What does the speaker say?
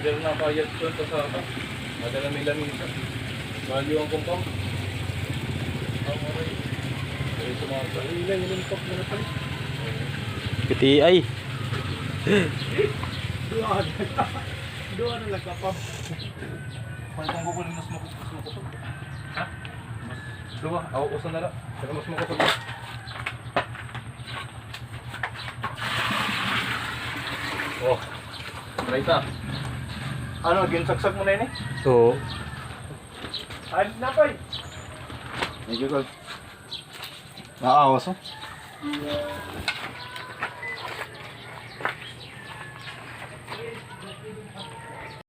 Diyan na kayat ko sa saka. Madala may lamisa. Value ang kumpang. Ay, sumasa. Ilan yung pop na natin. PTI. Doon na nagkapap. Pantang ko mas makusog. Ha? Dua, ako usan na lang. Pero mas makusog. Oh. Raita. Ano, ginsaksak mo na yun eh? Oo. Ay, napay. Medyo gold. Naawas oh.